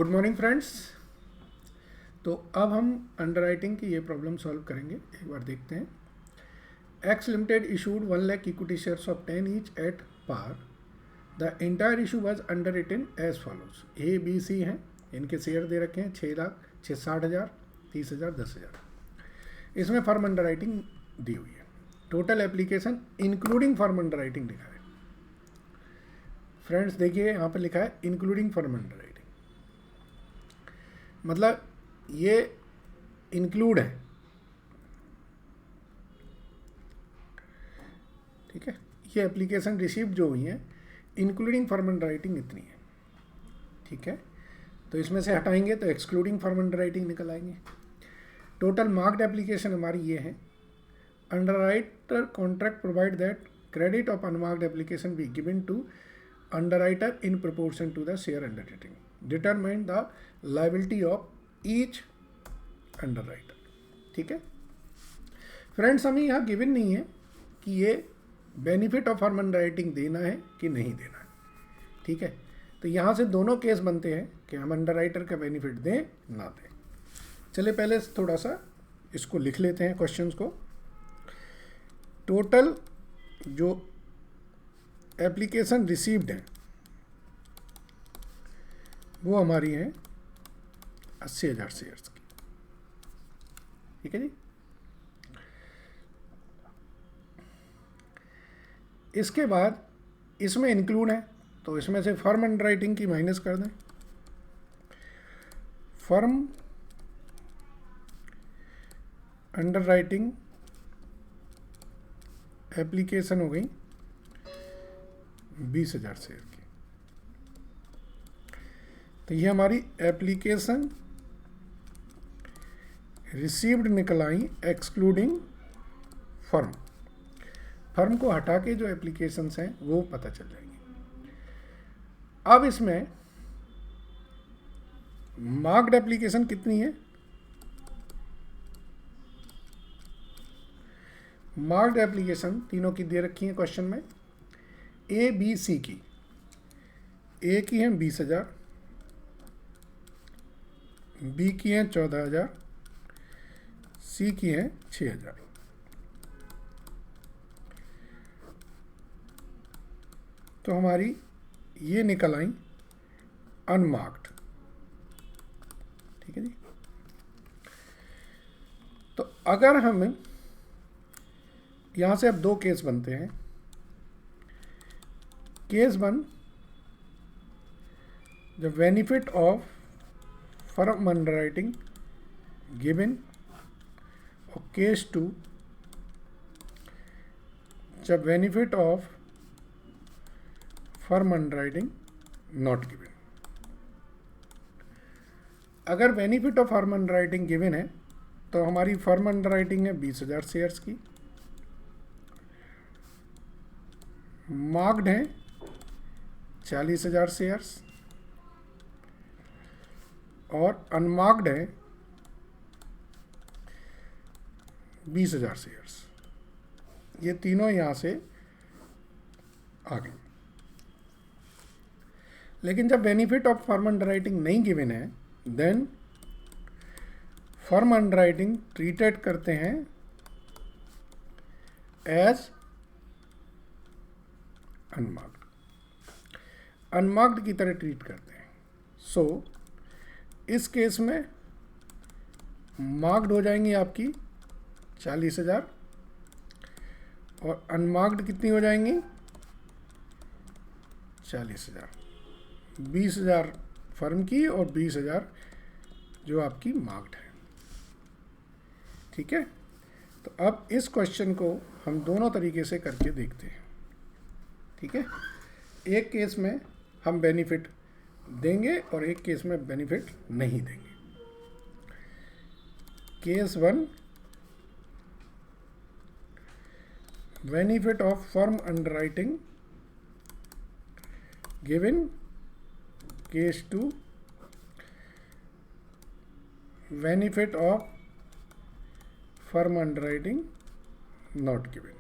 Good morning friends. तो अब हम अंडरराइटिंग की ये प्रॉब्लम सॉल्व करेंगे। एक बार देखते हैं। X limited issued 1 lakh equity shares of 10 each at par. The entire issue was underwritten as follows. A B C हैं, इनके शेयर दे रखे हैं 6 लाख, 60,000, 30,000, 10,000। इसमें फर्म अंडरराइटिंग दी हुई है। Total application including firm underwriting लिखा है। फ्रेंड्स देखिए यहाँ पर लिखा है इंक्लूडिंग फर्म अंडरराइटिंग, मतलब ये इंक्लूड है, ठीक है। ये एप्लीकेशन रिसीव्ड जो हुई है इंक्लूडिंग फर्म अंडरराइटिंग इतनी है, ठीक है। तो इसमें से हटाएंगे तो एक्सक्लूडिंग फर्म अंडरराइटिंग निकल आएंगे। टोटल मार्क्ड एप्लीकेशन हमारी ये है। Underwriter contract provide that credit of unmarked application be given to underwriter in proportion to the share undertaking. Determine the liability of each underwriter, ठीक है। फ्रेंड्स हमें यहाँ given नहीं है कि ये बेनिफिट ऑफ फर्म अंडरराइटिंग देना है कि नहीं देना है, ठीक है। तो यहाँ से दोनों केस बनते हैं कि हम अंडरराइटर का बेनिफिट दें ना दें। चलिए पहले थोड़ा सा इसको लिख लेते हैं क्वेश्चंस को। टोटल जो एप्लीकेशन रिसीव्ड है वो हमारी है 80,000 शेयर्स की, ठीक है जी। इसके बाद इसमें इंक्लूड है तो इसमें से फर्म अंडरराइटिंग की माइनस कर दें। फर्म अंडरराइटिंग एप्लीकेशन हो गई 20,000 शेयर की। तो ये हमारी एप्लीकेशन रिसीव्ड निकल आई एक्सक्लूडिंग फर्म। फर्म को हटा के जो एप्लीकेशंस हैं वो पता चल जाएंगी। अब इसमें मार्क्ड एप्लीकेशन कितनी है? मार्क्ड एप्लीकेशन तीनों की दे रखी है क्वेश्चन में। ए बी सी की, ए की है 20,000, बी की है 14,000, सी की है 6,000। तो हमारी ये निकल आई अनमार्क्ड, ठीक है जी। तो अगर हम यहां से अब दो केस बनते हैं। Case 1, the benefit of firm underwriting given, और case 2, the benefit of firm underwriting not given. अगर benefit of firm underwriting given है तो हमारी फर्म अंडरराइटिंग है 20,000 शेयर्स की, मार्क्ड है 40,000 शेयर्स, और अनमार्क्ड है 20,000 शेयर्स। ये तीनों यहां से आ गए। लेकिन जब बेनिफिट ऑफ फर्म अंडरराइटिंग नहीं गिवन है देन फर्म अंडरराइटिंग ट्रीटेड करते हैं एज अनमार्क्ड, अनमार्क्ड की तरह ट्रीट करते हैं। सो इस केस में मार्क्ड हो जाएंगी आपकी 40,000 और अनमार्क्ड कितनी हो जाएंगी 40,000। 20,000 फर्म की और 20,000 जो आपकी मार्क्ड है, ठीक है। तो अब इस क्वेश्चन को हम दोनों तरीके से करके देखते हैं, ठीक है। एक केस में हम बेनिफिट देंगे और एक केस में बेनिफिट नहीं देंगे। Case 1, benefit of firm underwriting given. Case 2, benefit of firm underwriting not given.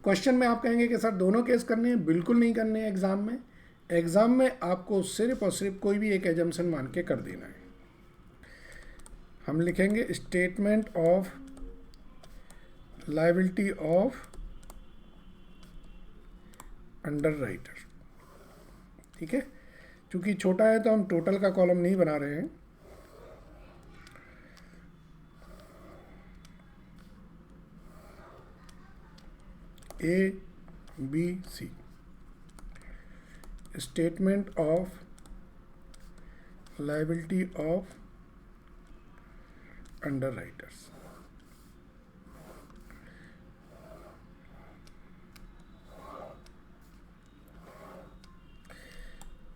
Question में आप कहेंगे कि सर दोनों केस करने हैं, बिल्कुल नहीं करने हैं एग्जाम में। एग्ज़ाम में आपको सिर्फ और सिर्फ कोई भी एक एजम्पशन मान के कर देना है। हम लिखेंगे statement of liability of underwriter. ठीक है, क्योंकि छोटा है तो हम टोटल का कॉलम नहीं बना रहे हैं। A B C, statement of liability of underwriters.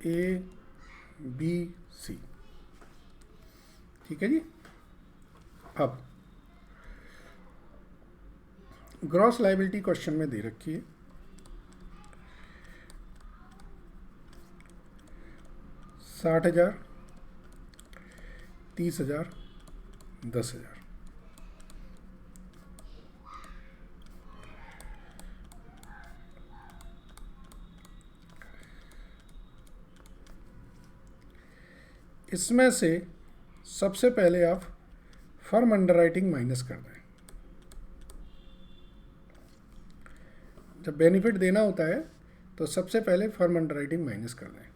A B C, ठीक है जी। अब ग्रॉस लायबिलिटी क्वेश्चन में दे रखी है 60,000, 30,000, 10,000। इसमें से सबसे पहले आप फर्म अंडरराइटिंग माइनस कर दें। जब बेनिफिट देना होता है तो सबसे पहले फर्म अंडरराइटिंग माइनस कर दें।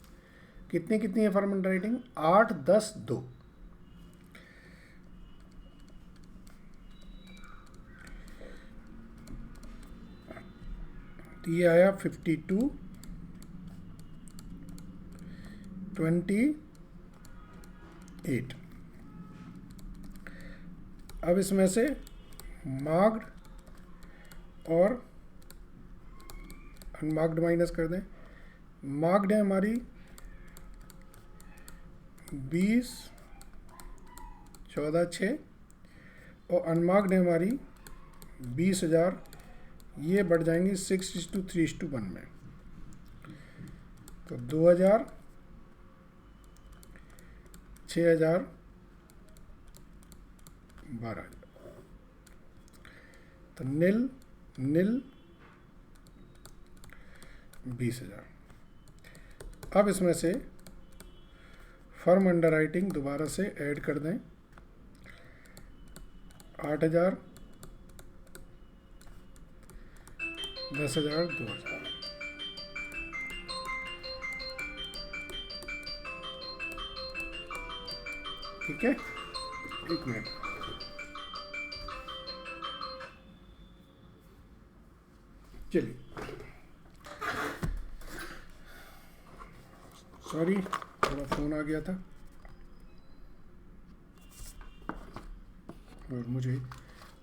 कितनी कितनी है फर्म अंडरराइटिंग? 8, 10, 2। ये आया 52, 28। अब इसमें से मार्क्ड और अनमार्क्ड माइनस कर दें। मार्क्ड है हमारी 20, 14, 6 और अनमार्क्ड है हमारी 20,000। ये बढ़ जाएंगी 6:3:1 में, तो 2,000, 6,000, 12,000। तो नील नील 20,000। अब इसमें से फर्म अंडरराइटिंग दोबारा से ऐड कर दें। 8,000, 10,000, 2,000। ठीक है, 1 मिनट। चलिए, सॉरी थोड़ा फ़ोन आ गया था और मुझे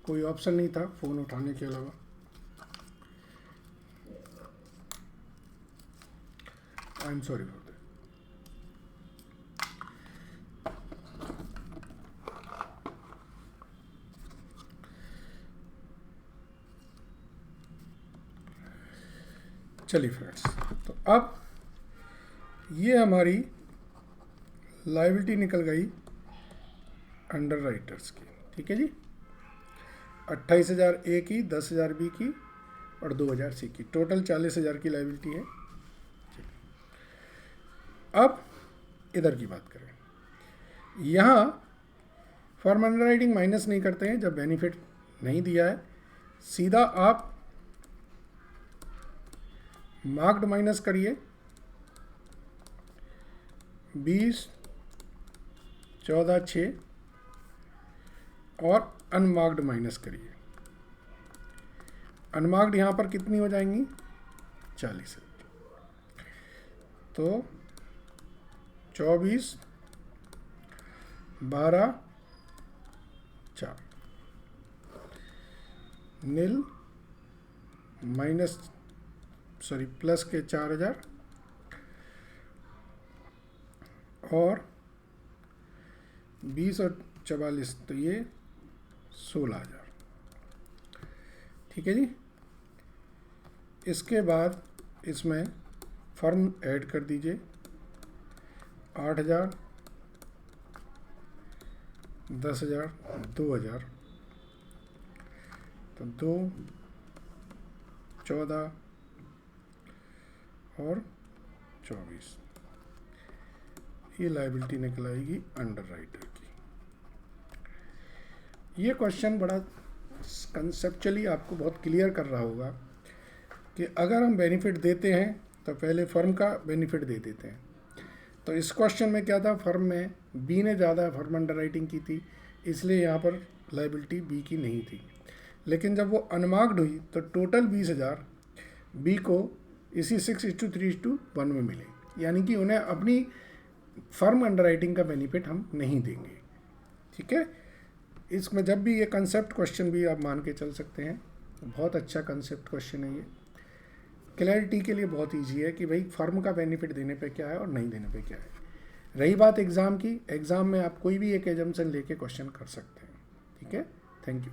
कोई ऑप्शन नहीं था फ़ोन उठाने के अलावा। I am sorry for that. चलिए फ्रेंड्स, तो अब ये हमारी लायबिलिटी निकल गई अंडरराइटर्स की। ठीक है जी, 28,000 ए की, 10,000 बी की और 2,000 सी की, टोटल 40,000 की लायबिलिटी है। अब इधर की बात करें। यहाँ फर्म अंडरराइटिंग माइनस नहीं करते हैं जब बेनिफिट नहीं दिया है, सीधा आप मार्क्ड माइनस करिए। 20, 14, 6 और अनमार्क्ड माइनस करिए। अनमार्क्ड यहाँ पर कितनी हो जाएंगी? 40। तो 24, 12, 4 नील माइनस सॉरी प्लस के 4,000 और 20 और 44, तो ये 16,000। ठीक है जी। इसके बाद इसमें फर्म ऐड कर दीजिए। 8,000, 10,000, 2,000, तो 2, 14 और 24, ये लायबिलिटी निकल आएगी अंडर राइटर की। ये क्वेश्चन बड़ा कंसेप्चुअली आपको बहुत क्लियर कर रहा होगा कि अगर हम बेनिफिट देते हैं तो पहले फर्म का बेनिफिट दे देते हैं। तो इस क्वेश्चन में क्या था, फर्म में बी ने ज़्यादा फर्म अंडर राइटिंग की थी, इसलिए यहाँ पर लायबिलिटी बी की नहीं थी। लेकिन जब वो अनमार्क्ड हुई तो टोटल 20,000 बी को इसी 6:3:1 में मिले, यानी कि उन्हें अपनी फर्म अंडर राइटिंग का बेनिफिट हम नहीं देंगे। ठीक है, इसमें जब भी ये कंसेप्ट क्वेश्चन भी आप मान के चल सकते हैं, बहुत अच्छा कंसेप्ट क्वेश्चन है ये। क्लैरिटी के लिए बहुत इजी है कि भाई फर्म का बेनिफिट देने पे क्या है और नहीं देने पे क्या है। रही बात एग्ज़ाम की, एग्ज़ाम में आप कोई भी एक एजम्पशन लेके क्वेश्चन कर सकते हैं। ठीक है, थैंक यू।